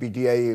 PTI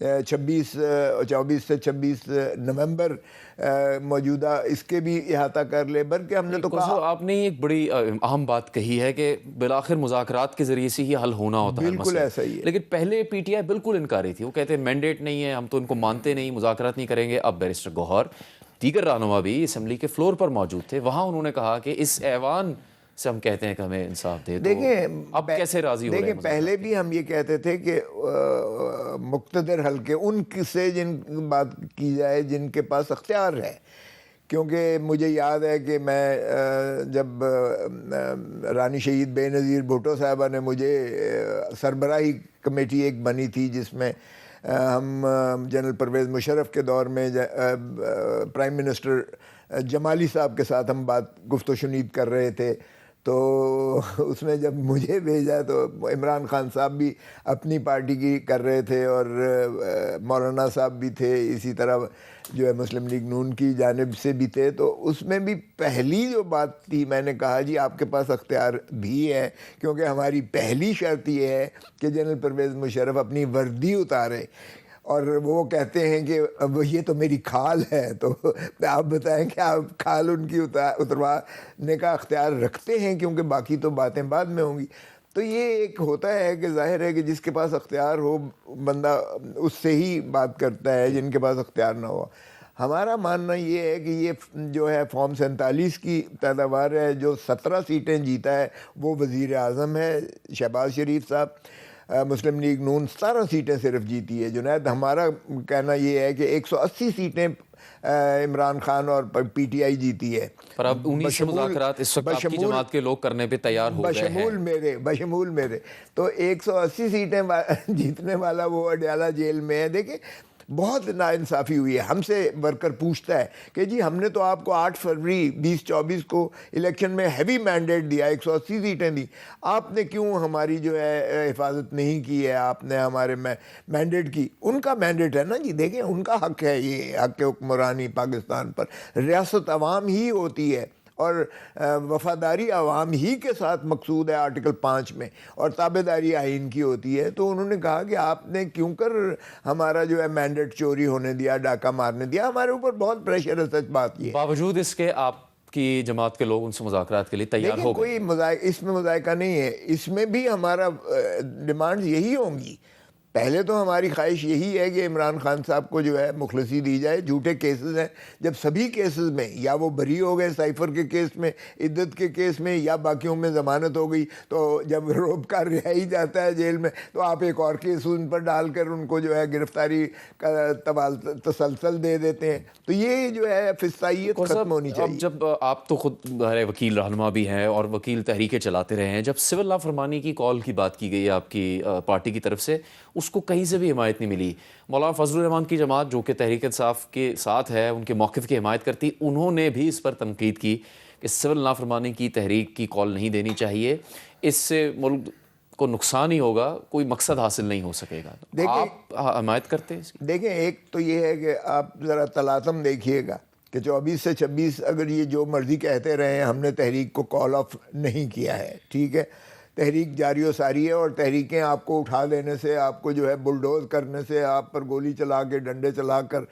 24 سے 26 نومبر موجودہ اس کے بھی احاطہ کر لے، بلکہ ہم نے تو کہا آپ نے ایک بڑی اہم بات کہی ہے کہ بالآخر مذاکرات کے ذریعے سے ہی حل ہونا ہوتا ہے بالکل ایسا ہی ہے۔ لیکن پہلے پی ٹی آئی بالکل انکاری تھی، وہ کہتے ہیں مینڈیٹ نہیں ہے، ہم تو ان کو مانتے نہیں، مذاکرات نہیں کریں گے۔ اب بیرسٹر گوہر دیگر رہنما بھی اسمبلی کے فلور پر موجود تھے، وہاں انہوں نے کہا کہ اس ایوان سے ہم کہتے ہیں کہ ہمیں انصاف دے، دیکھیں اب کیسے راضی ہو رہے ہیں؟ دیکھیں پہلے بھی ہم یہ کہتے تھے کہ مقتدر حلقے ان سے جن بات کی جائے جن کے پاس اختیار ہے، کیونکہ مجھے یاد ہے کہ میں جب رانی شہید بے نظیر بھٹو صاحبہ نے مجھے سربراہی کمیٹی ایک بنی تھی جس میں ہم جنرل پرویز مشرف کے دور میں پرائم منسٹر جمالی صاحب کے ساتھ ہم گفت و شنید کر رہے تھے، تو اس میں جب مجھے بھیجا تو عمران خان صاحب بھی اپنی پارٹی کی کر رہے تھے اور مولانا صاحب بھی تھے، اسی طرح جو ہے مسلم لیگ نون کی جانب سے بھی تھے، تو اس میں بھی پہلی جو بات تھی میں نے کہا جی آپ کے پاس اختیار بھی ہے، کیونکہ ہماری پہلی شرط یہ ہے کہ جنرل پرویز مشرف اپنی وردی اتارے، اور وہ کہتے ہیں کہ اب یہ تو میری کھال ہے، تو آپ بتائیں کہ آپ کھال ان کی اتروانے کا اختیار رکھتے ہیں، کیونکہ باقی تو باتیں بعد میں ہوں گی۔ تو یہ ایک ہوتا ہے کہ ظاہر ہے کہ جس کے پاس اختیار ہو بندہ اس سے ہی بات کرتا ہے، جن کے پاس اختیار نہ ہو۔ ہمارا ماننا یہ ہے کہ یہ جو ہے فارم 47 کی پیداوار ہے، جو 17 سیٹیں جیتا ہے وہ وزیر اعظم ہے شہباز شریف صاحب۔ مسلم لیگ نون 17 سیٹیں صرف جیتی ہے جنید، ہمارا کہنا یہ ہے کہ 180 سیٹیں عمران خان اور پی ٹی آئی جیتی ہے، پر اب 19 مذاکرات اس وقت آپ کی جماعت کے لوگ کرنے پہ تیار ہو گئے ہیں، بشمول میرے، تو 180 سیٹیں جیتنے والا وہ اڈیالہ جیل میں ہے۔ دیکھیں بہت ناانصافی ہوئی ہے، ہم سے ورکر پوچھتا ہے کہ جی ہم نے تو آپ کو 8 فروری 2024 کو الیکشن میں ہیوی مینڈیٹ دیا، 180 سیٹیں دی، آپ نے کیوں ہماری جو ہے حفاظت نہیں کی ہے، آپ نے ہمارے مینڈیٹ کی؟ ان کا مینڈیٹ ہے نا جی، دیکھیں ان کا حق ہے، یہ حق حکمرانی پاکستان پر، ریاست عوام ہی ہوتی ہے اور وفاداری عوام ہی کے ساتھ مقصود ہے آرٹیکل 5 میں، اور تابعداری آئین کی ہوتی ہے۔ تو انہوں نے کہا کہ آپ نے کیوں کر ہمارا جو ہے مینڈیٹ چوری ہونے دیا، ڈاکہ مارنے دیا؟ ہمارے اوپر بہت پریشر ہے، سچ بات یہ۔ باوجود اس کے آپ کی جماعت کے لوگ ان سے مذاکرات کے لیے تیار ہو گئے؟ کوئی اس میں مذائقہ نہیں ہے، اس میں بھی ہمارا ڈیمانڈز یہی ہوں گی۔ پہلے تو ہماری خواہش یہی ہے کہ عمران خان صاحب کو جو ہے مخلصی دی جائے، جھوٹے کیسز ہیں، جب سبھی کیسز میں یا وہ بری ہو گئے، سائفر کے کیس میں، عدت کے کیس میں، یا باقیوں میں ضمانت ہو گئی، تو جب روبکار رہائی جاتا ہے جیل میں تو آپ ایک اور کیس ان پر ڈال کر ان کو جو ہے گرفتاری کا تسلسل دے دیتے ہیں، تو یہ جو ہے فسطائیت ختم ہونی چاہیے۔ اب جب آپ تو خود وکیل رہنما بھی ہیں اور وکیل تحریکیں چلاتے رہے ہیں، جب سول نافرمانی کی کال کی بات کی گئی آپ کی پارٹی کی طرف سے، اس کو کہیں سے بھی حمایت نہیں ملی۔ مولانا فضل الرحمان کی جماعت جو کہ تحریک انصاف کے ساتھ ہے، ان کے موقف کی حمایت کرتی، انہوں نے بھی اس پر تنقید کی کہ سول نافرمانی کی تحریک کی کال نہیں دینی چاہیے، اس سے ملک کو نقصان ہی ہوگا، کوئی مقصد حاصل نہیں ہو سکے گا۔ آپ حمایت کرتے ہیں اس کی؟ دیکھیں ایک تو یہ ہے کہ آپ ذرا تلاطم دیکھیے گا کہ 24 سے 26 اگر یہ جو مرضی کہتے رہے ہیں، ہم نے تحریک کو کال آف نہیں کیا ہے، ٹھیک ہے، تحریک جاری و ساری ہے، اور تحریکیں آپ کو اٹھا لینے سے، آپ کو جو ہے بلڈوز کرنے سے، آپ پر گولی چلا کے، ڈنڈے چلا کر،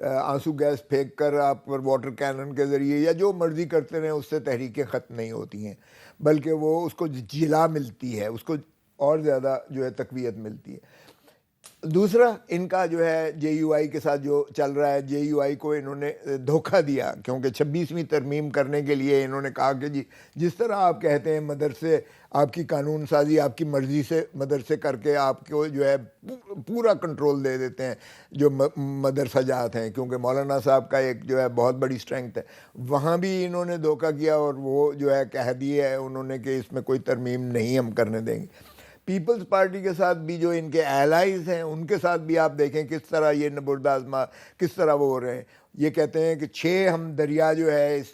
آنسو گیس پھینک کر، آپ پر واٹر کینن کے ذریعے یا جو مرضی کرتے رہیں، اس سے تحریکیں ختم نہیں ہوتی ہیں، بلکہ وہ اس کو جلا ملتی ہے، اس کو اور زیادہ جو ہے تقویت ملتی ہے۔ دوسرا ان کا جو ہے جے یو آئی کے ساتھ جو چل رہا ہے، جے یو آئی کو انہوں نے دھوکہ دیا، کیونکہ 26ویں ترمیم کرنے کے لیے انہوں نے کہا کہ جی جس طرح آپ کہتے ہیں مدرسے، آپ کی قانون سازی آپ کی مرضی سے مدرسے کر کے آپ کو جو ہے پورا کنٹرول دے دیتے ہیں جو مدرسہ جات ہیں، کیونکہ مولانا صاحب کا ایک جو ہے بہت بڑی اسٹرینگتھ ہے، وہاں بھی انہوں نے دھوکہ کیا، اور وہ جو ہے کہہ دیا ہے انہوں نے کہ اس میں کوئی ترمیم نہیں ہم کرنے دیں گے۔ پیپلز پارٹی کے ساتھ بھی جو ان کے ایلائز ہیں، ان کے ساتھ بھی آپ دیکھیں کس طرح یہ نبرد آزما، کس طرح وہ ہو رہے ہیں۔ یہ کہتے ہیں کہ 6 ہم دریا جو ہے اس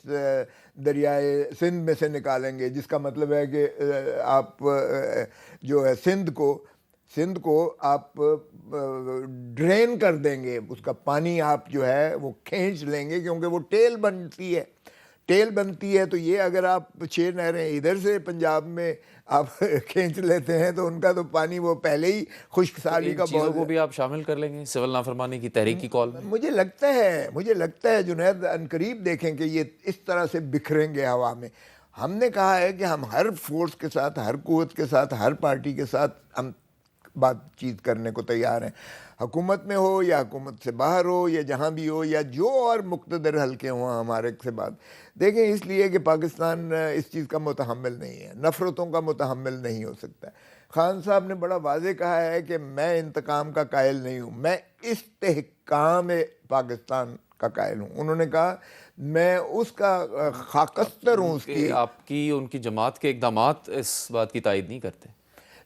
دریائے سندھ میں سے نکالیں گے، جس کا مطلب ہے کہ آپ جو ہے سندھ کو آپ ڈرین کر دیں گے، اس کا پانی آپ جو ہے وہ کھینچ لیں گے، کیونکہ وہ ٹیل بنتی ہے، ٹیل بنتی ہے تو یہ اگر آپ 6 نہریں ادھر سے پنجاب میں آپ کھینچ لیتے ہیں تو ان کا تو پانی وہ پہلے ہی خشک سالی کا چیزوں کو بھی آپ شامل کر لیں گے سول نافرمانی کی تحریک کی کال میں؟ مجھے لگتا ہے جنید عنقریب دیکھیں کہ یہ اس طرح سے بکھریں گے ہوا میں. ہم نے کہا ہے کہ ہم ہر فورس کے ساتھ، ہر قوت کے ساتھ، ہر پارٹی کے ساتھ ہم بات چیت کرنے کو تیار ہیں، حکومت میں ہو یا حکومت سے باہر ہو یا جہاں بھی ہو یا جو اور مقتدر حلقے ہوں ہمارے سے بات. دیکھیں اس لیے کہ پاکستان اس چیز کا متحمل نہیں ہے، نفرتوں کا متحمل نہیں ہو سکتا. خان صاحب نے بڑا واضح کہا ہے کہ میں انتقام کا قائل نہیں ہوں، میں استحکام پاکستان کا قائل ہوں. انہوں نے کہا میں اس کا خاکستر ہوں اس کی. آپ کی ان کی جماعت کے اقدامات اس بات کی تائید نہیں کرتے؟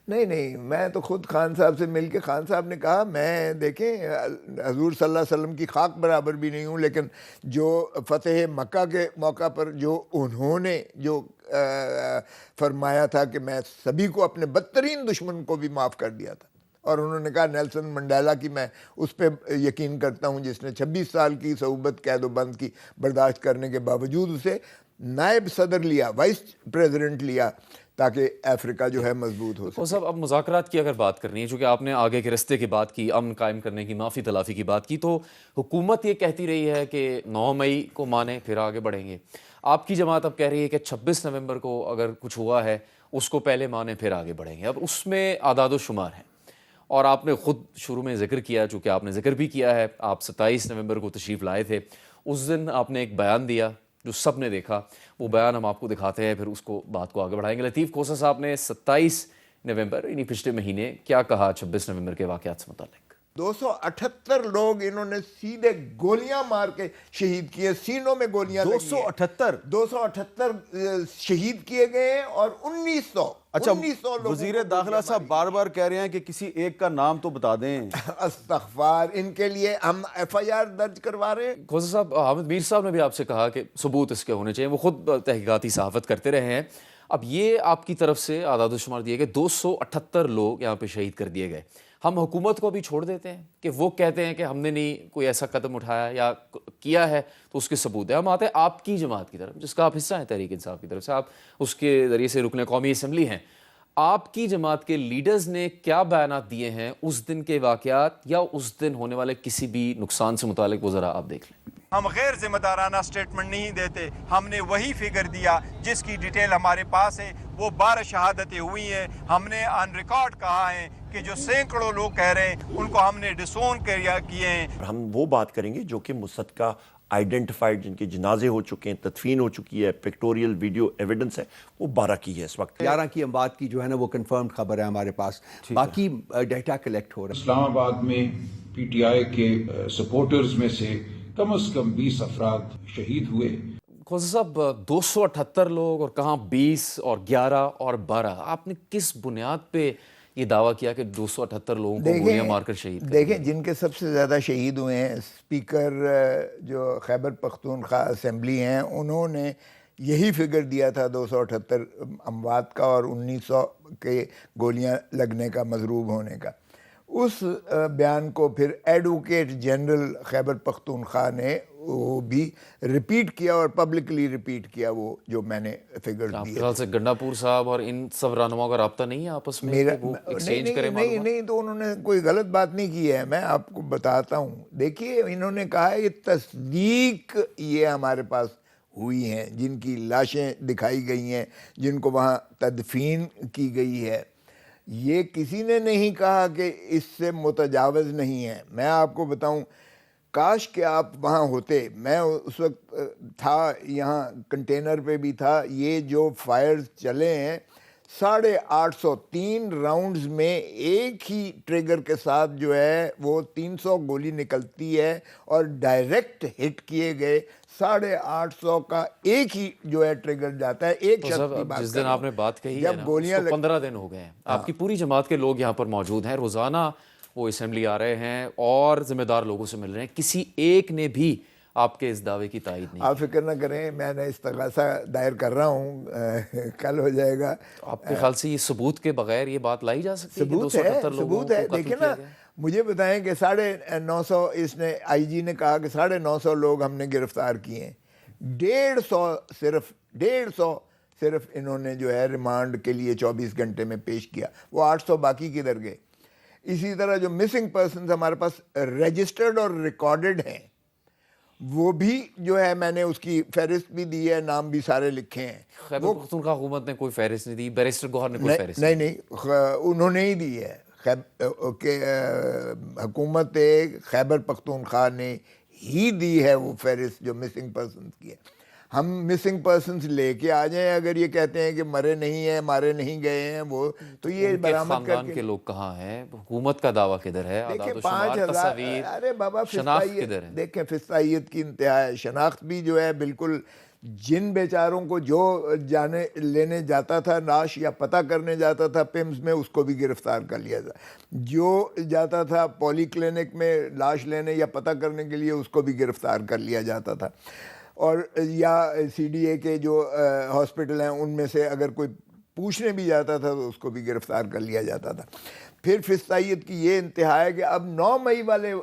نہیں، میں تو خود خان صاحب سے مل کے، خان صاحب نے کہا میں دیکھیں حضور صلی اللہ علیہ وسلم کی خاک برابر بھی نہیں ہوں، لیکن جو فتح مکہ کے موقع پر جو انہوں نے جو فرمایا تھا کہ میں سبھی کو، اپنے بدترین دشمن کو بھی معاف کر دیا تھا. اور انہوں نے کہا نیلسن منڈیلا کی میں اس پہ یقین کرتا ہوں جس نے 26 سال کی صعوبت قید و بند کی برداشت کرنے کے باوجود اسے نائب صدر لیا، وائس پریزیڈنٹ لیا، تاکہ افریقہ جو ہے مضبوط ہو سکے. صاحب اب مذاکرات کی اگر بات کرنی ہے، چونکہ آپ نے آگے کے رستے کی بات کی، امن قائم کرنے کی، معافی تلافی کی بات کی، تو حکومت یہ کہتی رہی ہے کہ 9 مئی کو مانیں پھر آگے بڑھیں گے. آپ کی جماعت اب کہہ رہی ہے کہ 26 نومبر کو اگر کچھ ہوا ہے اس کو پہلے مانیں پھر آگے بڑھیں گے. اب اس میں اعداد و شمار ہیں، اور آپ نے خود شروع میں ذکر کیا، چونکہ آپ نے ذکر بھی کیا ہے، آپ 27 نومبر کو تشریف لائے تھے. اس دن آپ نے ایک بیان دیا جو سب نے دیکھا، وہ بیان ہم آپ کو دکھاتے ہیں، پھر اس کو بات کو آگے بڑھائیں گے. لطیف کھوسہ صاحب نے 27 نومبر یعنی پچھلے مہینے کیا کہا 26 نومبر کے واقعات سے متعلق؟ 278 لوگ انہوں نے سیدھے گولیاں مار کے شہید کیے، سینوں میں گولیاں لگی ہیں. 278 شہید کیے گئے ہیں اور 1900 اچھا، 1900 لوگوں وزیر داخلہ صاحب بار بار کہہ رہے ہیں کہ کسی ایک کا نام تو بتا دیں. استغفار، ان کے لیے ہم FIR درج کروا رہے ہیں. کھوسہ صاحب، حامد میر صاحب نے بھی آپ سے کہا کہ ثبوت اس کے ہونے چاہیے، وہ خود تحقیقاتی صحافت کرتے رہے ہیں. اب یہ آپ کی طرف سے اعداد و شمار دیے گئے، 278 لوگ یہاں پہ شہید کر دیے گئے. ہم حکومت کو بھی چھوڑ دیتے ہیں کہ وہ کہتے ہیں کہ ہم نے نہیں کوئی ایسا قدم اٹھایا یا کیا ہے تو اس کے ثبوت ہے. ہم آتے ہیں آپ کی جماعت کی طرف، جس کا آپ حصہ ہیں تحریک انصاف کی طرف سے، آپ اس کے ذریعے سے رکن قومی اسمبلی ہیں. آپ کی جماعت کے لیڈرز نے کیا بیانات دیے ہیں اس دن کے واقعات یا اس دن ہونے والے کسی بھی نقصان سے متعلق، وہ ذرا آپ دیکھ لیں. ہم غیر ذمہ دارانہ سٹیٹمنٹ نہیں دیتے، ہم نے وہی فگر دیا جس کی ڈیٹیل ہمارے پاس ہے. وہ 12 شہادتیں ہوئی ہیں. ہم نے آن ریکارڈ کہا ہے کہ جو سینکڑوں لوگ کہہ رہے ہیں ان کو ہم نے ڈسون کیے ہیں. ہم وہ بات کریں گے جو کہ مصدقہ آئیڈینٹیفائڈ، جن کے جنازے ہو چکے ہیں، تدفین ہو چکی ہے، پکٹوریل ویڈیو ایویڈنس ہے، وہ 12 کی ہے اس وقت. 11 کی اموات کی جو ہے نا وہ کنفرم خبر ہے ہمارے پاس، باقی ڈیٹا کلیکٹ ہو رہا ہے. اسلام آباد میں PTI کے سپورٹرز میں سے کم از کم 20 افراد شہید ہوئے. کھوسہ صاحب، 278 لوگ اور کہاں 20 اور 11 اور 12، آپ نے کس بنیاد پہ یہ دعویٰ کیا کہ 278 لوگوں کو گولیاں مار کر شہید؟ دیکھیں جن کے سب سے زیادہ شہید ہوئے ہیں، اسپیکر جو خیبر پختونخوا اسمبلی ہیں، انہوں نے یہی فگر دیا تھا 278 اموات کا اور 1900 کے گولیاں لگنے کا، مضروب ہونے کا. اس بیان کو پھر ایڈوکیٹ جنرل خیبر پختونخوا نے وہ بھی ریپیٹ کیا اور پبلکلی ریپیٹ کیا، وہ جو میں نے فگر آپ کے دیے. خیال سے گنڈا پور صاحب اور ان سب رہنماؤں کا رابطہ نہیں ہے آپس میں کہ وہ ایکسچینج کریں معلومات؟ نہیں، تو انہوں نے کوئی غلط بات نہیں کی ہے. میں آپ کو بتاتا ہوں، دیکھیے انہوں نے کہا یہ تصدیق یہ ہمارے پاس ہوئی ہیں، جن کی لاشیں دکھائی گئی ہیں، جن کو وہاں تدفین کی گئی ہے. یہ کسی نے نہیں کہا کہ اس سے متجاوز نہیں ہے. میں آپ کو بتاؤں، کاش کہ آپ وہاں ہوتے. میں اس وقت تھا یہاں، کنٹینر پہ بھی تھا. یہ جو فائرز چلے ہیں 850 راؤنڈز میں ایک ہی ٹریگر کے ساتھ جو ہے وہ 300 گولی نکلتی ہے، اور ڈائریکٹ ہٹ کیے گئے 850 کا ایک ہی جو ہے ٹریگر جاتا ہے. ایک شخص کی بات جس دن آپ نے بات کہی ہے جب نا، گولیاں 15 دن ہو گئے ہیں، آپ کی پوری جماعت کے لوگ یہاں پر موجود ہیں، روزانہ وہ اسمبلی آ رہے ہیں اور ذمہ دار لوگوں سے مل رہے ہیں، کسی ایک نے بھی آپ کے اس دعوے کی تائید نہیں. آپ فکر نہ کریں، میں نے استغاثہ دائر کر رہا ہوں، کل ہو جائے گا. آپ کے خیال سے یہ ثبوت کے بغیر یہ بات لائی جا سکتی ہے کہ 278 لوگوں کو قتل دیکھیں کیا نا. گیا؟ مجھے بتائیں کہ 950، اس نے IG نے کہا کہ 950 لوگ ہم نے گرفتار کیے ہیں. 150 صرف انہوں نے جو ہے ریمانڈ کے لیے 24 گھنٹے میں پیش کیا، وہ 800 باقی کدھر گئے؟ اسی طرح جو مسنگ پرسنز ہمارے پاس رجسٹرڈ اور ریکارڈڈ ہیں وہ بھی جو ہے میں نے اس کی فہرست بھی دی ہے، نام بھی سارے لکھے ہیں. خیبر پختونخوا حکومت نے کوئی فہرست نہیں دی، بیرسٹر گوہر نے کوئی فہرست نہیں انہوں نے ہی دی ہے. حکومت خیبر پختونخوا نے ہی دی ہے وہ فہرست جو مسنگ پرسنز کی ہے. ہم مسنگ پرسنز لے کے آ جائیں اگر یہ کہتے ہیں کہ مرے نہیں ہیں، مارے نہیں گئے ہیں وہ، تو یہ برآمد کر خاندان کے لوگ کہاں ہیں؟ حکومت کا دعویٰ کدھر ہے؟ دیکھیں اعداد و شمار، 5000 تصاویر، ارے بابا شناخت کدھر ہے؟ دیکھیں فسطائیت کی انتہا ہے. شناخت بھی جو ہے بالکل جن بیچاروں کو جو جانے لینے جاتا تھا لاش یا پتہ کرنے جاتا تھا پمز میں، اس کو بھی گرفتار کر لیا تھا. جو جاتا تھا پولی کلینک میں لاش لینے یا پتہ کرنے کے لیے، اس کو بھی گرفتار کر لیا جاتا تھا. اور یا سی ڈی اے کے جو ہاسپٹل ہیں ان میں سے اگر کوئی پوچھنے بھی جاتا تھا تو اس کو بھی گرفتار کر لیا جاتا تھا. پھر فسطائیت کی یہ انتہا ہے کہ اب 9 مئی والے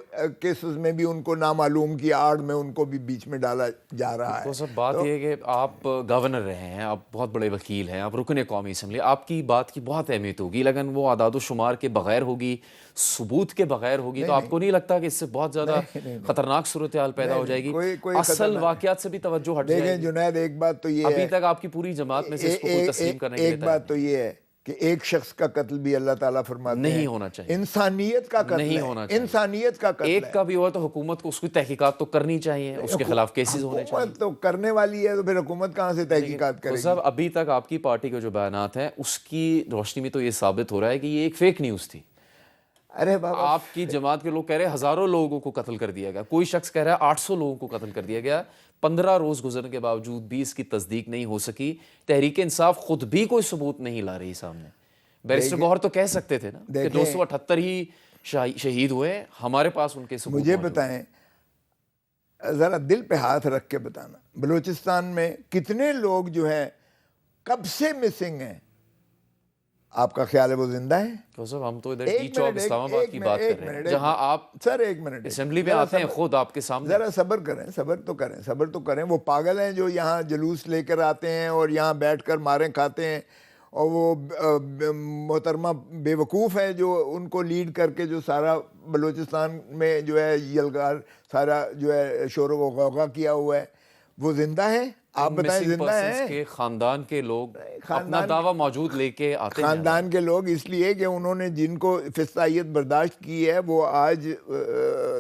کیسز میں بھی ان کو نامعلوم کی آڑ میں ان کو بھی بیچ میں ڈالا جا رہا ہے. تو سب بات یہ ہے کہ آپ گورنر رہے ہیں، آپ بہت بڑے وکیل ہیں، آپ رکن قومی اسمبلی، آپ کی بات کی بہت اہمیت ہوگی، لیکن وہ اعداد و شمار کے بغیر ہوگی، ثبوت کے بغیر ہوگی، تو آپ کو نہیں لگتا کہ اس سے بہت زیادہ خطرناک صورتحال پیدا ہو جائے گی؟ اصل واقعات سے بھی توجہ ہٹ جائے گی. دیکھیں جنید، ایک بات تو یہ ہے، ابھی تک آپ کی پوری جماعت میں سے اس کو کوئی تسلیم کرنے کے لیے ایک بات تو یہ ہے کہ ایک شخص کا قتل بھی اللہ تعالیٰ فرماتے ہیں نہیں ہونا چاہیے، انسانیت کا قتل نہیں ہے، ہونا چاہیے. انسانیت کا قتل ایک ہے. کا بھی ہوا تو حکومت کو اس کی تحقیقات تو کرنی چاہیے، اس کے خلاف کیسز ہونے چاہیے. حکومت تو کرنے والی ہے تو پھر حکومت کہاں سے تحقیقات کرے گی؟ صاحب ابھی تک آپ کی پارٹی کے جو بیانات ہیں اس کی روشنی میں تو یہ ثابت ہو رہا ہے کہ یہ ایک فیک نیوز تھی. ارے بابا، آپ کی جماعت کے لوگ کہہ رہے ہیں ہزاروں لوگوں کو قتل کر دیا گیا، کوئی شخص کہہ رہا ہے 800 لوگوں کو قتل کر دیا گیا. 15 روز گزرنے کے باوجود بھی اس کی تصدیق نہیں ہو سکی. تحریک انصاف خود بھی کوئی ثبوت نہیں لا رہی سامنے. بیرسٹر گوہر تو کہہ سکتے تھے نا کہ 278 ہی شہید ہوئے، ہمارے پاس ان کے ثبوت. مجھے بتائیں، ذرا دل پہ ہاتھ رکھ کے بتانا، بلوچستان میں کتنے لوگ جو ہیں کب سے مسنگ ہیں؟ آپ کا خیال ہے وہ زندہ ہیں؟ تو صاحب ہم تو ادھر ٹی چوک اسلام آباد کی بات کر رہے ہیں، جہاں آپ سر ایک منٹ اسمبلی میں آتے ہیں خود آپ کے سامنے. ذرا صبر کریں، صبر تو کریں. وہ پاگل ہیں جو یہاں جلوس لے کر آتے ہیں اور یہاں بیٹھ کر ماریں کھاتے ہیں، اور وہ محترمہ بے وقوف ہے جو ان کو لیڈ کر کے جو سارا بلوچستان میں جو ہے یلغار سارا جو ہے شور و غوغا کیا ہوا ہے. وہ زندہ ہے؟ آپ بتائیں زندہ ہیں؟ کے خاندان کے لوگ اپنا دعویٰ موجود لے کے آتے ہیں. خاندان کے لوگ اس لیے کہ انہوں نے جن کو فسطائیت برداشت کی ہے وہ آج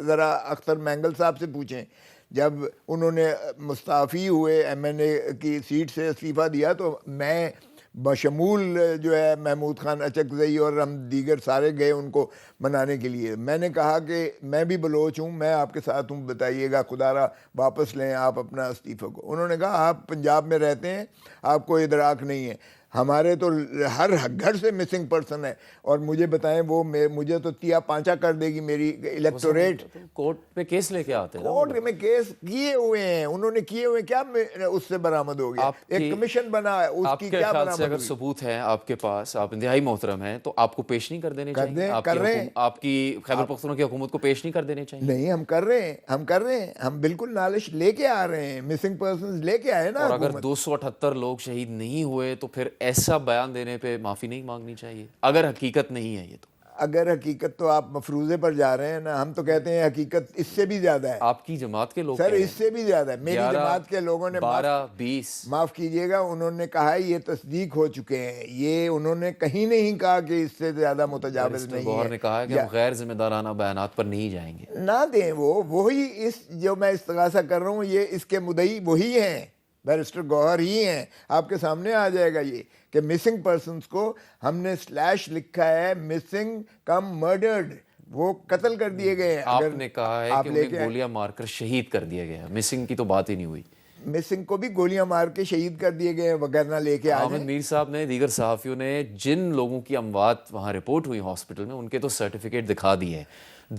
ذرا اختر مینگل صاحب سے پوچھیں، جب انہوں نے مستعفی ہوئے ایم این اے کی سیٹ سے استعفیٰ دیا تو میں بشمول جو ہے محمود خان اچکزئی اور ہم دیگر سارے گئے ان کو منانے کے لیے. میں نے کہا کہ میں بھی بلوچ ہوں، میں آپ کے ساتھ ہوں، بتائیے گا خدا را واپس لیں آپ اپنا استعفیٰ کو. انہوں نے کہا آپ پنجاب میں رہتے ہیں، آپ کو ادراک نہیں ہے، ہمارے تو ہر گھر سے مسنگ پرسن ہے، اور مجھے بتائیں وہ مجھے تو تیا پانچا کر دے گی میری الیکٹوریٹ. کورٹ پہ کیس لے کے آتے ہیں، کورٹ میں کیس کیے ہوئے ہیں انہوں نے، کیے ہوئے، کیا اس سے برآمد ہو گیا؟ ایک کمیشن بنا ہے، اس کی کیا برآمد ہوئی؟ اگر ثبوت ہے آپ کے پاس، آپ انتہائی محترم ہیں، تو آپ کو پیش نہیں کر دینے چاہیے؟ آپ کی خیبر پختونخوا کی حکومت کو پیش نہیں کر دینے چاہیے؟ نہیں، ہم کر رہے ہیں، ہم بالکل نالش لے کے آ رہے ہیں، مسنگ پرسنز لے کے آئے نا. اور اگر 278 لوگ شہید نہیں ہوئے تو پھر ایسا بیان دینے پہ معافی نہیں مانگنی چاہیے اگر حقیقت نہیں ہے؟ یہ تو اگر حقیقت تو آپ مفروضے پر جا رہے ہیں نا، ہم تو کہتے ہیں حقیقت اس سے بھی زیادہ ہے. آپ کی جماعت کے لوگ سر اس سے بھی زیادہ ہے. میری جماعت کے لوگوں نے 12-20 معاف کیجئے گا، انہوں نے کہا یہ تصدیق ہو چکے ہیں، یہ انہوں نے کہیں نہیں کہا کہ اس سے زیادہ متجاوز نہیں ہے. گوہر نے کہا کہ ہم غیر ذمہ دارانہ بیانات پر نہیں جائیں گے. نہ دیں، وہی اس جو میں استغاثہ کر رہا ہوں، یہ اس کے مدعی وہی ہیں، بیرسٹر گوہر ہی ہیں. آپ کے سامنے آ جائے گا یہ کہ مسنگ پرسنز کو ہم نے سلیش لکھا ہے مسنگ کم مرڈرڈ، وہ قتل کر دیے گئے ہیں. آپ نے کہا ہے کہ انہیں گولیاں مار کر شہید کر دیا گیا، مسنگ کی تو بات ہی نہیں ہوئی. مسنگ کو بھی گولیاں مار کے شہید کر دیے گئے وغیرہ لے کے آ جائیں. احمد میر صاحب نے، دیگر صحافیوں نے جن لوگوں کی اموات وہاں رپورٹ ہوئی ہاسپٹل میں، ان کے تو سرٹیفکیٹ دکھا دیے ہیں.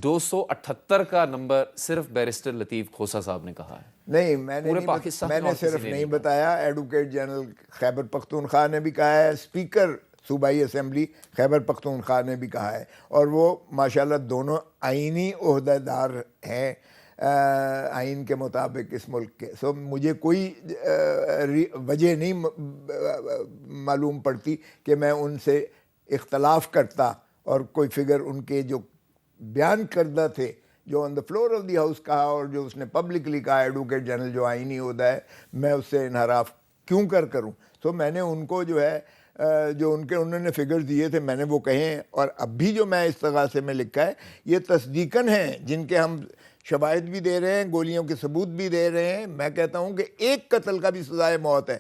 278 کا نمبر صرف بیرسٹر لطیف کھوسہ صاحب نے کہا ہے. نہیں، میں نے صرف نہیں بتایا، ایڈوکیٹ جنرل خیبر پختونخوا نے بھی کہا ہے، اسپیکر صوبائی اسمبلی خیبر پختونخوا نے بھی کہا ہے، اور وہ ماشاءاللہ دونوں آئینی عہدیدار ہیں آئین کے مطابق اس ملک کے. سو مجھے کوئی وجہ نہیں معلوم پڑتی کہ میں ان سے اختلاف کرتا اور کوئی فگر ان کے جو بیان کردہ تھے جو on the floor of the house کہا اور جو اس نے پبلکلی کہا ایڈوکیٹ جنرل جو آئینی عہدہ ہے, میں اس سے انحراف کیوں کروں. تو میں نے ان کو جو ہے جو انہوں نے فگر دیے تھے میں نے وہ کہے ہیں, اور اب بھی جو میں استغاثے میں لکھا ہے یہ تصدیقاً ہیں جن کے ہم شواہد بھی دے رہے ہیں, گولیوں کے ثبوت بھی دے رہے ہیں. میں کہتا ہوں کہ ایک قتل کا بھی سزائے موت ہے,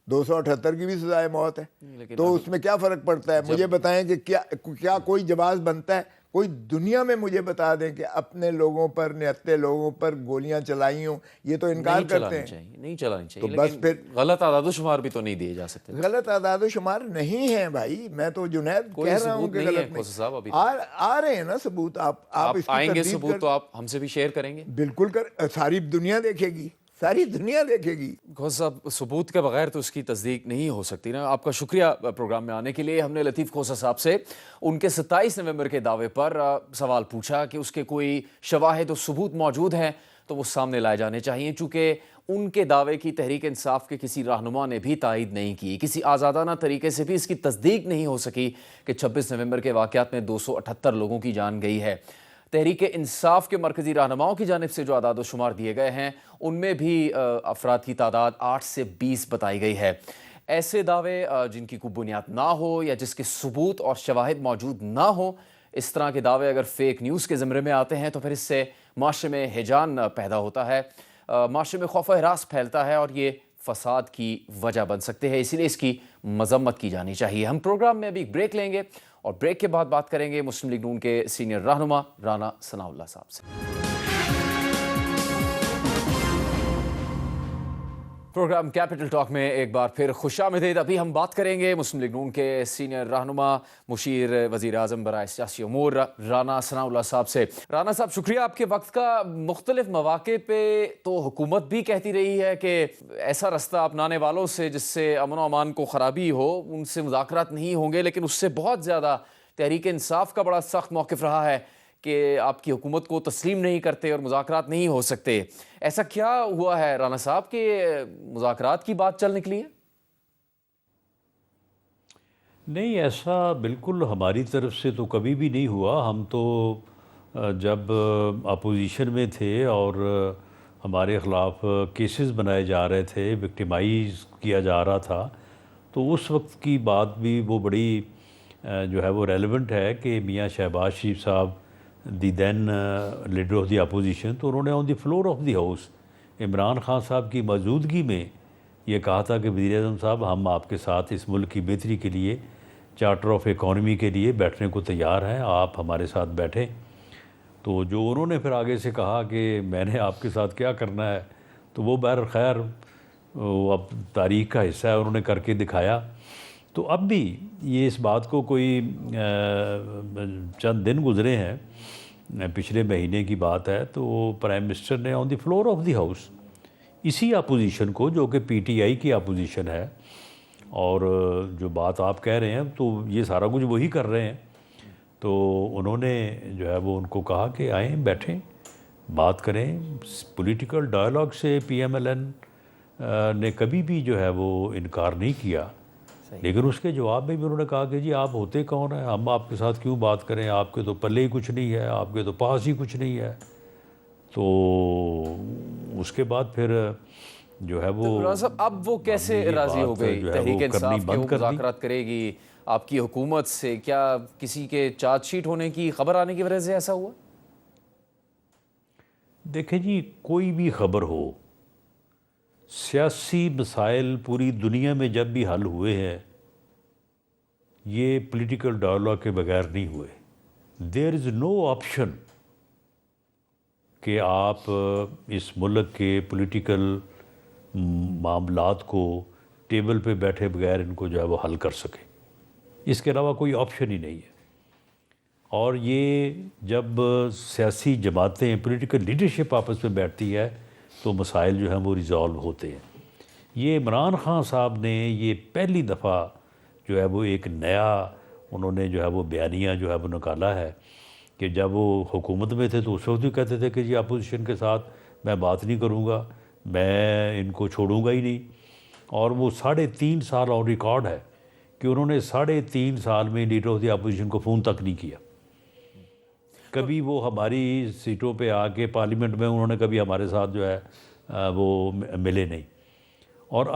278 کی بھی سزائے موت ہے, تو اس میں کیا فرق پڑتا ہے؟ مجھے بتائیں کہ کیا کوئی جواز بنتا ہے؟ کوئی دنیا میں مجھے بتا دیں کہ اپنے لوگوں پر, نہتے لوگوں پر گولیاں چلائی ہوں. یہ تو انکار کرتے ہیں. نہیں چلانی چاہیے, تو بس پھر غلط اعداد و شمار بھی تو نہیں دیے جا سکتے. غلط اعداد و شمار نہیں ہیں بھائی, میں تو جنید کہہ رہا ہوں کہ غلط نہیں. آ رہے ہیں نا ثبوت. آپ اس کی آئیں گے تردید ثبوت تو آپ ہم سے بھی شیئر کریں گے؟ بالکل ساری دنیا دیکھے گی, ساری دنیا دیکھے گی. کھوسا صاحب, ثبوت کے بغیر تو اس کی تصدیق نہیں ہو سکتی نا. آپ کا شکریہ پروگرام میں آنے کے لیے. ہم نے لطیف کھوسا صاحب سے ان کے 27 نومبر کے دعوے پر سوال پوچھا کہ اس کے کوئی شواہد و ثبوت موجود ہیں تو وہ سامنے لائے جانے چاہیے, چونکہ ان کے دعوے کی تحریک انصاف کے کسی رہنما نے بھی تائید نہیں کی. کسی آزادانہ طریقے سے بھی اس کی تصدیق نہیں ہو سکی کہ 26 نومبر کے واقعات میں 278 لوگوں کی جان گئی ہے. تحریک انصاف کے مرکزی رہنماؤں کی جانب سے جو اعداد و شمار دیے گئے ہیں ان میں بھی افراد کی تعداد 8 سے 20 بتائی گئی ہے. ایسے دعوے جن کی کوئی بنیاد نہ ہو یا جس کے ثبوت اور شواہد موجود نہ ہو, اس طرح کے دعوے اگر فیک نیوز کے زمرے میں آتے ہیں تو پھر اس سے معاشرے میں ہیجان پیدا ہوتا ہے, معاشرے میں خوف و ہراس پھیلتا ہے اور یہ فساد کی وجہ بن سکتے ہیں. اسی لیے اس کی مذمت کی جانی چاہیے. ہم پروگرام میں ابھی ایک بریک لیں گے اور بریک کے بعد بات کریں گے مسلم لیگ نون کے سینئر رہنما رانا ثناء اللہ صاحب سے. پروگرام کیپٹل ٹاک میں ایک بار پھر خوش آمدید. ابھی ہم بات کریں گے مسلم لیگ نون کے سینئر رہنما مشیر وزیر اعظم برائے سیاسی امور رانا ثناء اللہ صاحب سے. رانا صاحب, شکریہ آپ کے وقت کا. مختلف مواقع پہ تو حکومت بھی کہتی رہی ہے کہ ایسا رستہ اپنانے والوں سے جس سے امن و امان کو خرابی ہو ان سے مذاکرات نہیں ہوں گے, لیکن اس سے بہت زیادہ تحریک انصاف کا بڑا سخت موقف رہا ہے کہ آپ کی حکومت کو تسلیم نہیں کرتے اور مذاکرات نہیں ہو سکتے. ایسا کیا ہوا ہے رانا صاحب کہ مذاکرات کی بات چل نکلی ہے؟ نہیں, ایسا بالکل ہماری طرف سے تو کبھی بھی نہیں ہوا. ہم تو جب اپوزیشن میں تھے اور ہمارے خلاف کیسز بنائے جا رہے تھے, وکٹیمائز کیا جا رہا تھا, تو اس وقت کی بات بھی وہ بڑی جو ہے وہ ریلیونٹ ہے کہ میاں شہباز شریف صاحب the then leader of the opposition, تو انہوں نے on the floor of the house Imran Khan صاحب کی موجودگی میں یہ کہا تھا کہ وزیر اعظم صاحب ہم آپ کے ساتھ اس ملک کی بہتری کے لیے چارٹر آف اکانومی کے لیے بیٹھنے کو تیار ہیں, آپ ہمارے ساتھ بیٹھیں. تو جو انہوں نے پھر آگے سے کہا کہ میں نے آپ کے ساتھ کیا کرنا ہے, تو وہ بہر خیر وہ اب تاریخ کا حصہ ہے, انہوں نے کر کے دکھایا. تو اب بھی یہ اس بات کو کوئی چند دن گزرے ہیں, پچھلے مہینے کی بات ہے, تو پرائم منسٹر نے on the floor of the house اسی اپوزیشن کو جو کہ پی ٹی آئی کی اپوزیشن ہے, اور جو بات آپ کہہ رہے ہیں تو یہ سارا کچھ وہی کر رہے ہیں, تو انہوں نے جو ہے وہ ان کو کہا کہ آئیں بیٹھیں بات کریں. پولیٹیکل ڈائلاگ سے پی ایم ایل این نے کبھی بھی جو ہے وہ انکار نہیں کیا, لیکن اس کے جواب میں بھی انہوں نے کہا کہ جی آپ ہوتے کون ہیں, ہم آپ کے ساتھ کیوں بات کریں, آپ کے تو پلے ہی کچھ نہیں ہے, آپ کے تو پاس ہی کچھ نہیں ہے. تو اس کے بعد پھر جو ہے وہ صاحب اب وہ کیسے راضی ہو گئی تحریک انصاف کہ وہ مذاکرات کرے گی آپ کی حکومت سے؟ کیا کسی کے چارج شیٹ ہونے کی خبر آنے کی وجہ سے ایسا ہوا؟ دیکھیں جی, کوئی بھی خبر ہو, سیاسی مسائل پوری دنیا میں جب بھی حل ہوئے ہیں یہ پولیٹیکل ڈائلاگ کے بغیر نہیں ہوئے. دیر از نو آپشن کہ آپ اس ملک کے پولیٹیکل معاملات کو ٹیبل پہ بیٹھے بغیر ان کو جو ہے وہ حل کر سکیں. اس کے علاوہ کوئی آپشن ہی نہیں ہے. اور یہ جب سیاسی جماعتیں پولیٹیکل لیڈرشپ آپس میں بیٹھتی ہے تو مسائل جو ہیں وہ ریزالو ہوتے ہیں. یہ عمران خان صاحب نے یہ پہلی دفعہ جو ہے وہ ایک نیا انہوں نے جو ہے وہ بیانیہ جو ہے وہ نکالا ہے کہ جب وہ حکومت میں تھے تو اس وقت بھی کہتے تھے کہ جی اپوزیشن کے ساتھ میں بات نہیں کروں گا، میں ان کو چھوڑوں گا ہی نہیں. اور وہ 3.5 سال اور ریکارڈ ہے کہ انہوں نے 3.5 سال میں لیڈر آف دی اپوزیشن کو فون تک نہیں کیا. کبھی وہ ہماری سیٹوں پہ آ کے پارلیمنٹ میں انہوں نے کبھی ہمارے ساتھ جو ہے وہ ملے نہیں. اور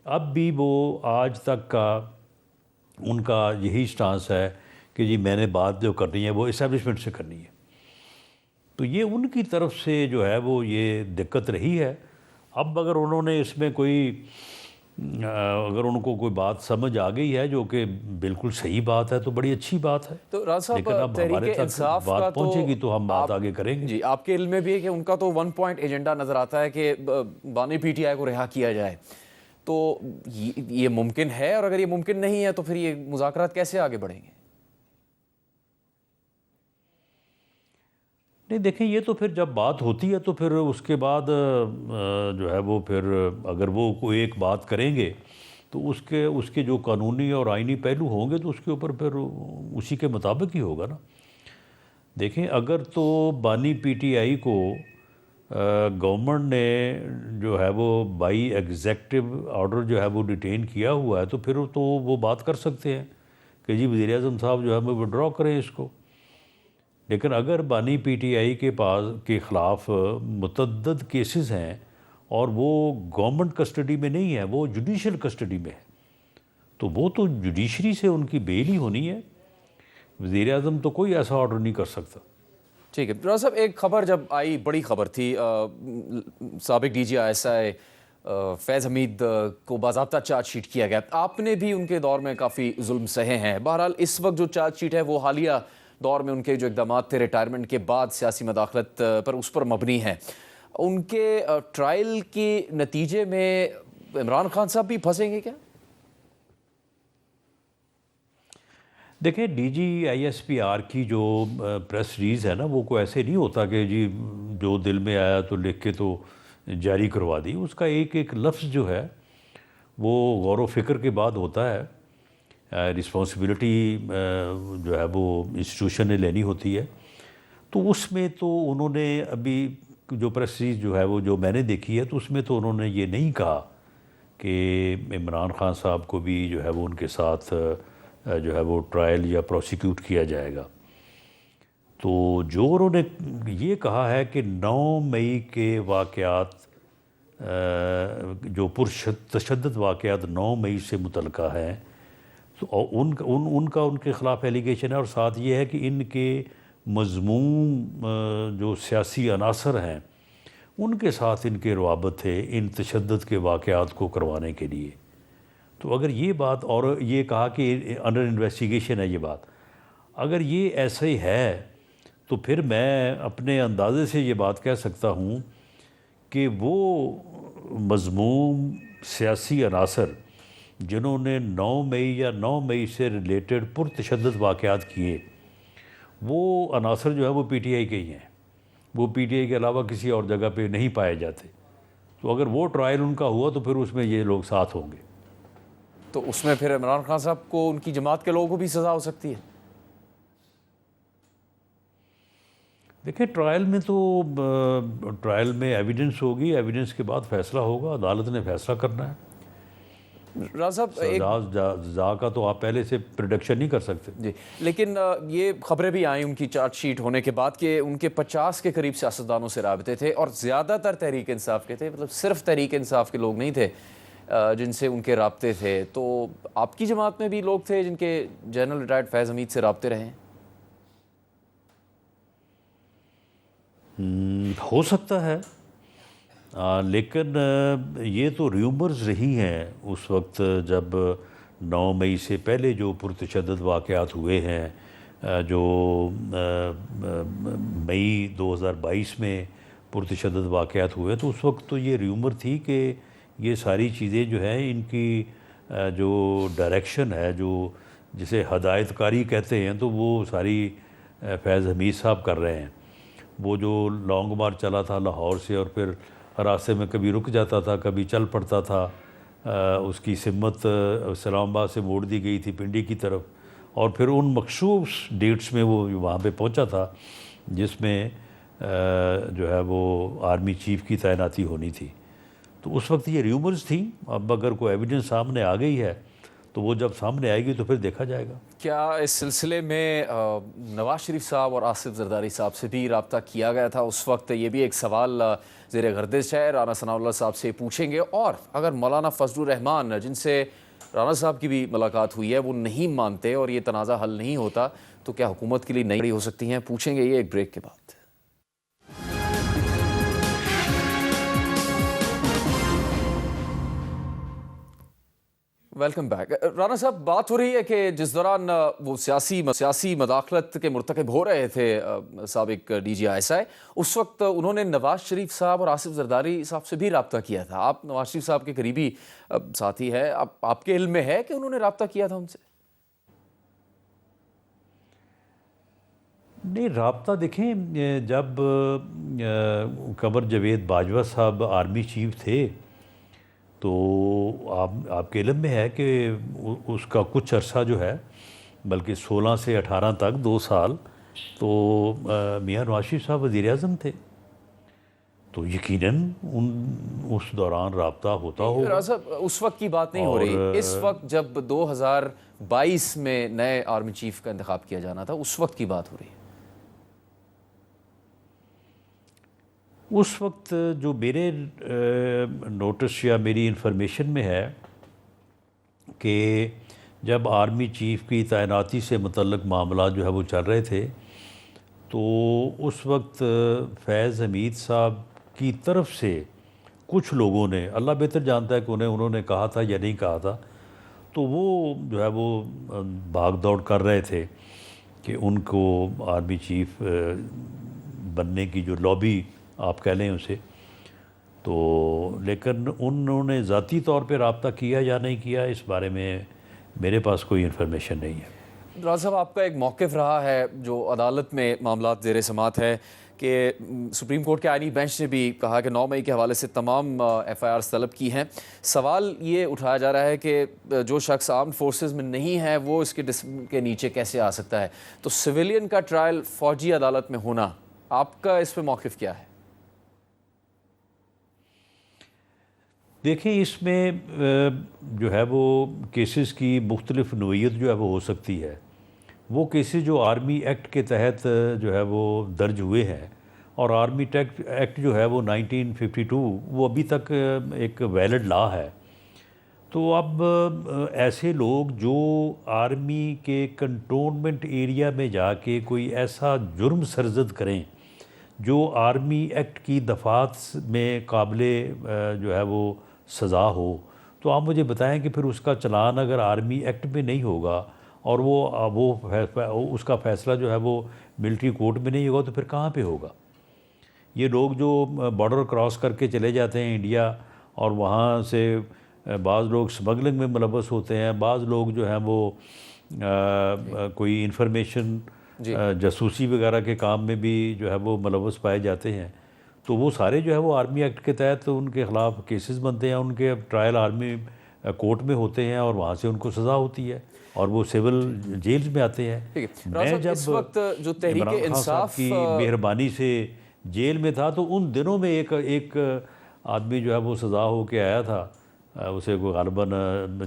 اب بھی وہ آج تک کا ان کا یہی سٹانس ہے کہ جی میں نے بات جو کرنی ہے وہ اسٹیبلشمنٹ سے کرنی ہے. تو یہ ان کی طرف سے جو ہے وہ یہ دقت رہی ہے. اب اگر انہوں نے اس میں اگر ان کو کوئی بات سمجھ آ گئی ہے جو کہ بالکل صحیح بات ہے تو بڑی اچھی بات ہے. تو راز صاحب لیکن اب تحریک ہمارے تک انصاف کا بات پہنچے گی تو ہم بات آپ- آگے کریں گے. جی آپ کے علم میں بھی ہے کہ ان کا تو 1 پوائنٹ ایجنڈا نظر آتا ہے کہ بانی پی ٹی آئی کو رہا کیا جائے. تو یہ ممکن ہے، اور اگر یہ ممکن نہیں ہے تو پھر یہ مذاکرات کیسے آگے بڑھیں گے؟ نہیں دیکھیں، یہ تو پھر جب بات ہوتی ہے تو پھر اس کے بعد جو ہے وہ پھر اگر وہ کوئی ایک بات کریں گے تو اس کے جو قانونی اور آئینی پہلو ہوں گے تو اس کے اوپر پھر اسی کے مطابق ہی ہوگا نا. دیکھیں اگر تو بانی پی ٹی آئی کو گورنمنٹ نے جو ہے وہ بائی ایگزیکٹو آرڈر جو ہے وہ ڈیٹین کیا ہوا ہے تو پھر تو وہ بات کر سکتے ہیں کہ جی وزیر اعظم صاحب جو ہے وہ وڈرا کریں اس کو. لیکن اگر بانی پی ٹی آئی کے خلاف متعدد کیسز ہیں اور وہ گورنمنٹ کسٹڈی میں نہیں ہے، وہ جوڈیشل کسٹڈی میں ہے، تو وہ تو جوڈیشری سے ان کی بیل ہی ہونی ہے. وزیر اعظم تو کوئی ایسا آرڈر نہیں کر سکتا. ٹھیک ہے راز صاحب، ایک خبر جب آئی، بڑی خبر تھی، سابق D G I S I فیض حمید کو باضابطہ چارج شیٹ کیا گیا. آپ نے بھی ان کے دور میں کافی ظلم سہے ہیں. بہرحال اس وقت جو چارج شیٹ ہے وہ حالیہ دور میں ان کے جو اقدامات تھے ریٹائرمنٹ کے بعد سیاسی مداخلت پر اس پر مبنی ہے. ان کے ٹرائل کے نتیجے میں عمران خان صاحب بھی پھنسیں گے کیا؟ دیکھیں D G I S P R کی جو پریس ریلیز ہے نا، وہ کوئی ایسے نہیں ہوتا کہ جی جو دل میں آیا تو لکھ کے تو جاری کروا دی. اس کا ایک ایک لفظ جو ہے وہ غور و فکر کے بعد ہوتا ہے. رسپانسبلٹی جو ہے وہ انسٹیٹیوشن نے لینی ہوتی ہے. تو اس میں تو انہوں نے ابھی جو پریس ریلیز جو ہے وہ جو میں نے دیکھی ہے تو اس میں تو انہوں نے یہ نہیں کہا کہ عمران خان صاحب کو بھی جو ہے وہ ان کے ساتھ جو ہے وہ ٹرائل یا پروسیکیوٹ کیا جائے گا. تو جو انہوں نے یہ کہا ہے کہ 9 مئی کے واقعات جو تشدد واقعات 9 مئی سے متعلقہ ہیں، تو ان کا ان کے خلاف ایلیگیشن ہے. اور ساتھ یہ ہے کہ ان کے مذموم جو سیاسی عناصر ہیں ان کے ساتھ ان کے روابط تھے ان تشدد کے واقعات کو کروانے کے لیے. تو اگر یہ بات، اور یہ کہا کہ انڈر انویسٹیگیشن ہے یہ بات، اگر یہ ایسا ہی ہے تو پھر میں اپنے اندازے سے یہ بات کہہ سکتا ہوں کہ وہ مذموم سیاسی عناصر جنہوں نے 9 مئی یا 9 مئی سے ریلیٹڈ پرتشدد واقعات کیے، وہ عناصر جو ہے وہ پی ٹی آئی کے ہی ہیں. وہ پی ٹی آئی کے علاوہ کسی اور جگہ پہ نہیں پائے جاتے. تو اگر وہ ٹرائل ان کا ہوا تو پھر اس میں یہ لوگ ساتھ ہوں گے. تو اس میں پھر عمران خان صاحب کو ان کی جماعت کے لوگوں کو بھی سزا ہو سکتی ہے؟ دیکھیں ٹرائل میں ایویڈنس ہوگی، ایویڈنس کے بعد فیصلہ ہوگا، عدالت نے فیصلہ کرنا ہے. راز صاحب سزا کا تو آپ پہلے سے پریڈکشن نہیں کر سکتے. جی، لیکن یہ خبریں بھی آئیں ان کی چارج شیٹ ہونے کے بعد کہ ان کے 50 کے قریب سیاستدانوں سے رابطے تھے اور زیادہ تر تحریک انصاف کے تھے. مطلب صرف تحریک انصاف کے لوگ نہیں تھے جن سے ان کے رابطے تھے. تو آپ کی جماعت میں بھی لوگ تھے جن کے جنرل ریٹائرڈ فیض حمید سے رابطے رہے ہیں؟ ہو سکتا ہے، لیکن یہ تو ریومرز رہی ہیں اس وقت جب 9 مئی سے پہلے جو پرتشدد واقعات ہوئے ہیں، جو مئی 2022 میں پرتشدد واقعات ہوئے، تو اس وقت تو یہ ریومر تھی کہ یہ ساری چیزیں جو ہیں ان کی جو ڈائریکشن ہے، جو جسے ہدایت کاری کہتے ہیں، تو وہ ساری فیض حمید صاحب کر رہے ہیں. وہ جو لانگ مارچ چلا تھا لاہور سے اور پھر راستے میں کبھی رک جاتا تھا کبھی چل پڑتا تھا، اس کی سمت اسلام آباد سے موڑ دی گئی تھی پنڈی کی طرف، اور پھر ان مخصوص ڈیٹس میں وہ وہاں پہ پہنچا تھا جس میں جو ہے وہ آرمی چیف کی تعیناتی ہونی تھی. تو اس وقت یہ ریومرز تھیں. اب اگر کوئی ایویڈنس سامنے آ گئی ہے تو وہ جب سامنے آئے گی تو پھر دیکھا جائے گا. کیا اس سلسلے میں نواز شریف صاحب اور آصف زرداری صاحب سے بھی رابطہ کیا گیا تھا اس وقت؟ یہ بھی ایک سوال زیر گردش ہے. رانا ثناء اللہ صاحب سے پوچھیں گے. اور اگر مولانا فضل الرحمان جن سے رانا صاحب کی بھی ملاقات ہوئی ہے وہ نہیں مانتے اور یہ تنازع حل نہیں ہوتا تو کیا حکومت کے لیے نئی ہو سکتی ہیں؟ پوچھیں گے یہ ایک بریک کے بعد. Welcome back. رانا صاحب، بات ہو رہی ہے کہ جس دوران وہ سیاسی مداخلت کے مرتکب ہو رہے تھے سابق ڈی جی ISI، اس وقت انہوں نے نواز شریف صاحب اور آصف زرداری صاحب سے بھی رابطہ کیا تھا. آپ نواز شریف صاحب کے قریبی ساتھی ہیں، آپ کے علم میں ہے کہ انہوں نے رابطہ کیا تھا ان سے؟ نہیں، رابطہ دیکھیں، جب قمر جاوید باجوہ صاحب آرمی چیف تھے تو آپ کے علم میں ہے کہ اس کا کچھ عرصہ جو ہے، بلکہ 16 سے 18 تک 2 سال تو میاں نواز شریف صاحب وزیر اعظم تھے. تو یقیناً اس دوران رابطہ ہوتا ہوگا. صاحب اس وقت کی بات نہیں ہو رہی، اس وقت جب 2022 میں نئے آرمی چیف کا انتخاب کیا جانا تھا اس وقت کی بات ہو رہی ہے. اس وقت جو میرے نوٹس یا میری انفارمیشن میں ہے کہ جب آرمی چیف کی تعیناتی سے متعلق معاملات جو ہے وہ چل رہے تھے تو اس وقت فیض حمید صاحب کی طرف سے کچھ لوگوں نے، اللہ بہتر جانتا ہے کہ انہوں نے کہا تھا یا نہیں کہا تھا، تو وہ جو ہے وہ بھاگ دوڑ کر رہے تھے کہ ان کو آرمی چیف بننے کی جو لابی آپ کہہ لیں اسے. تو لیکن انہوں نے ذاتی طور پہ رابطہ کیا یا نہیں کیا، اس بارے میں میرے پاس کوئی انفارمیشن نہیں ہے. راز صاحب، آپ کا ایک موقف رہا ہے جو عدالت میں معاملات زیر سماعت ہے کہ سپریم کورٹ کے آئینی بینچ نے بھی کہا کہ 9 مئی کے حوالے سے تمام FIRs طلب کی ہیں. سوال یہ اٹھایا جا رہا ہے کہ جو شخص آرمڈ فورسز میں نہیں ہے وہ اس کے نیچے کیسے آ سکتا ہے؟ تو سویلین کا ٹرائل فوجی عدالت میں ہونا، آپ کا اس پہ موقف کیا ہے؟ دیکھیں، اس میں جو ہے وہ کیسز کی مختلف نوعیت جو ہے وہ ہو سکتی ہے. وہ کیسز جو آرمی ایکٹ کے تحت جو ہے وہ درج ہوئے ہیں، اور آرمی ایکٹ جو ہے وہ 1952 وہ ابھی تک ایک ویلڈ لا ہے. تو اب ایسے لوگ جو آرمی کے کنٹونمنٹ ایریا میں جا کے کوئی ایسا جرم سرزد کریں جو آرمی ایکٹ کی دفعات میں قابل جو ہے وہ سزا ہو، تو آپ مجھے بتائیں کہ پھر اس کا چلان اگر آرمی ایکٹ میں نہیں ہوگا اور وہ اس کا فیصلہ جو ہے وہ ملٹری کورٹ میں نہیں ہوگا تو پھر کہاں پہ ہوگا؟ یہ لوگ جو بارڈر کراس کر کے چلے جاتے ہیں انڈیا، اور وہاں سے بعض لوگ سمگلنگ میں ملوث ہوتے ہیں، بعض لوگ جو ہیں وہ کوئی انفارمیشن جاسوسی وغیرہ کے کام میں بھی جو ہے وہ ملوث پائے جاتے ہیں، تو وہ سارے جو ہے وہ آرمی ایکٹ کے تحت ان کے خلاف کیسز بنتے ہیں. ان کے ٹرائل آرمی کورٹ میں ہوتے ہیں اور وہاں سے ان کو سزا ہوتی ہے اور وہ سول جیلز میں آتے ہیں. میں جب اس وقت جو تحریک عمران خان صاحب انصاف کی مہربانی سے جیل میں تھا تو ان دنوں میں ایک آدمی جو ہے وہ سزا ہو کے آیا تھا، اسے کوئی غالباً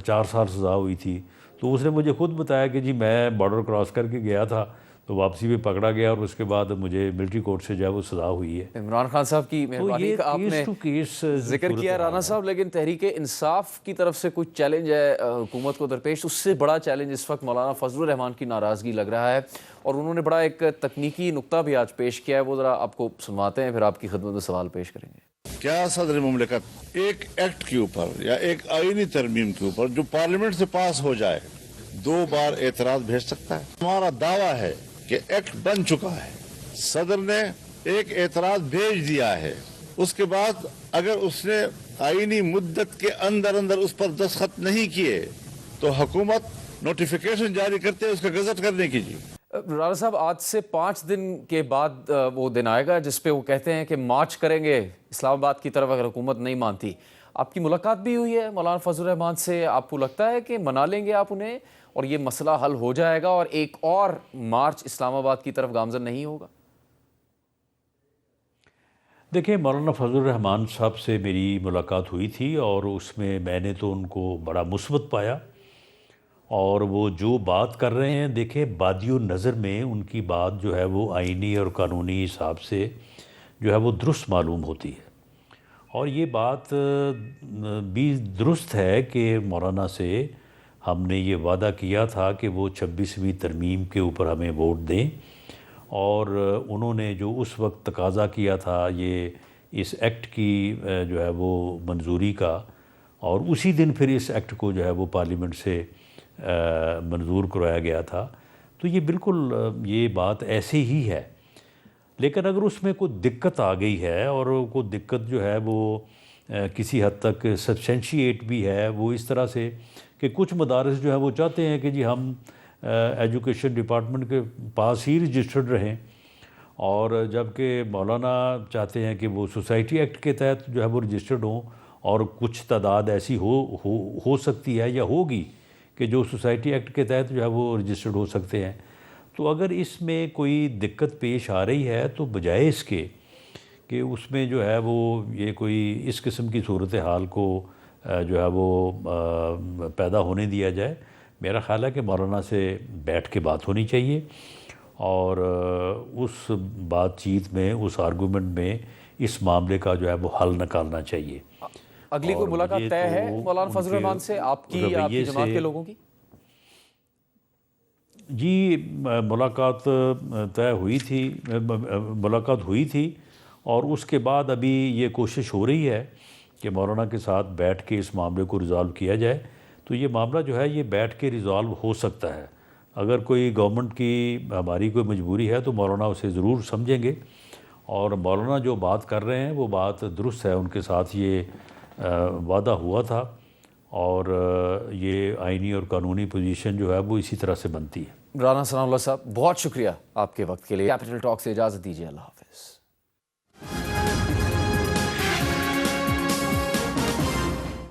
4 سال سزا ہوئی تھی. تو اس نے مجھے خود بتایا کہ جی میں بارڈر کراس کر کے گیا تھا تو واپسی میں پکڑا گیا اور اس کے بعد مجھے ملٹری کورٹ سے جو ہے وہ سزا ہوئی ہے. عمران خان صاحب کی مہربانی کا آپ نے ذکر کیا رانا صاحب، لیکن تحریک انصاف کی طرف سے کچھ چیلنج ہے حکومت کو درپیش. اس سے بڑا چیلنج اس وقت مولانا فضل الرحمان کی ناراضگی لگ رہا ہے، اور انہوں نے بڑا ایک تکنیکی نقطہ بھی آج پیش کیا ہے، وہ ذرا آپ کو سنواتے ہیں، پھر آپ کی خدمت میں سوال پیش کریں گے. کیا صدر مملکت ایک ایکٹ کے اوپر یا ایک آئینی ترمیم کے اوپر جو پارلیمنٹ سے پاس ہو جائے 2 بار اعتراض بھیج سکتا ہے؟ ہمارا دعویٰ ہے کہ ایکٹ بن چکا ہے، صدر نے ایک اعتراض بھیج دیا ہے، اس کے بعد اگر اس نے آئینی مدت کے اندر اس پر دستخط نہیں کیے تو حکومت نوٹیفیکیشن جاری کرتے اس کا گزٹ کرنے کیجیے. رانا صاحب، آج سے 5 دن کے بعد وہ دن آئے گا جس پہ وہ کہتے ہیں کہ مارچ کریں گے اسلام آباد کی طرف اگر حکومت نہیں مانتی. آپ کی ملاقات بھی ہوئی ہے مولانا فضل الرحمان سے، آپ کو لگتا ہے کہ منا لیں گے آپ انہیں اور یہ مسئلہ حل ہو جائے گا اور ایک اور مارچ اسلام آباد کی طرف گامزن نہیں ہوگا؟ دیکھیں، مولانا فضل الرحمان صاحب سے میری ملاقات ہوئی تھی اور اس میں نے تو ان کو بڑا مثبت پایا، اور وہ جو بات کر رہے ہیں، دیکھیں بادی النظر میں ان کی بات جو ہے وہ آئینی اور قانونی حساب سے جو ہے وہ درست معلوم ہوتی ہے، اور یہ بات بھی درست ہے کہ مولانا سے ہم نے یہ وعدہ کیا تھا کہ وہ 26ویں ترمیم کے اوپر ہمیں ووٹ دیں، اور انہوں نے جو اس وقت تقاضا کیا تھا یہ اس ایکٹ کی جو ہے وہ منظوری کا، اور اسی دن پھر اس ایکٹ کو جو ہے وہ پارلیمنٹ سے منظور کروایا گیا تھا، تو یہ بالکل یہ بات ایسے ہی ہے۔ لیکن اگر اس میں کوئی دقت آ گئی ہے، اور کوئی دقت جو ہے وہ کسی حد تک سبسٹینشیٹ بھی ہے، وہ اس طرح سے کہ کچھ مدارس جو ہیں وہ چاہتے ہیں کہ جی ہم ایجوکیشن ڈپارٹمنٹ کے پاس ہی رجسٹرڈ رہیں، اور جبکہ مولانا چاہتے ہیں کہ وہ سوسائٹی ایکٹ کے تحت جو ہے وہ رجسٹرڈ ہوں، اور کچھ تعداد ایسی ہو سکتی ہے یا ہوگی کہ جو سوسائٹی ایکٹ کے تحت جو ہے وہ رجسٹرڈ ہو سکتے ہیں۔ تو اگر اس میں کوئی دقت پیش آ رہی ہے تو بجائے اس کے کہ اس میں جو ہے وہ یہ کوئی اس قسم کی صورتحال کو جو ہے وہ پیدا ہونے دیا جائے، میرا خیال ہے کہ مولانا سے بیٹھ کے بات ہونی چاہیے، اور اس بات چیت میں، اس آرگومنٹ میں اس معاملے کا جو ہے وہ حل نکالنا چاہیے۔ اگلی کوئی ملاقات طے ہے مولانا فضل الرحمان سے آپ کی جماعت کے لوگوں کی؟ جی ملاقات طے ہوئی تھی، ملاقات ہوئی تھی، اور اس کے بعد ابھی یہ کوشش ہو رہی ہے کہ مولانا کے ساتھ بیٹھ کے اس معاملے کو ریزالو کیا جائے۔ تو یہ معاملہ جو ہے یہ بیٹھ کے ریزالو ہو سکتا ہے، اگر کوئی گورنمنٹ کی ہماری کوئی مجبوری ہے تو مولانا اسے ضرور سمجھیں گے، اور مولانا جو بات کر رہے ہیں وہ بات درست ہے، ان کے ساتھ یہ وعدہ ہوا تھا، اور یہ آئینی اور قانونی پوزیشن جو ہے وہ اسی طرح سے بنتی ہے۔ رانا ثناء اللہ صاحب، بہت شکریہ آپ کے وقت کے لیے۔ کیپٹل ٹاک سے اجازت دیجیے، اللہ حافظ۔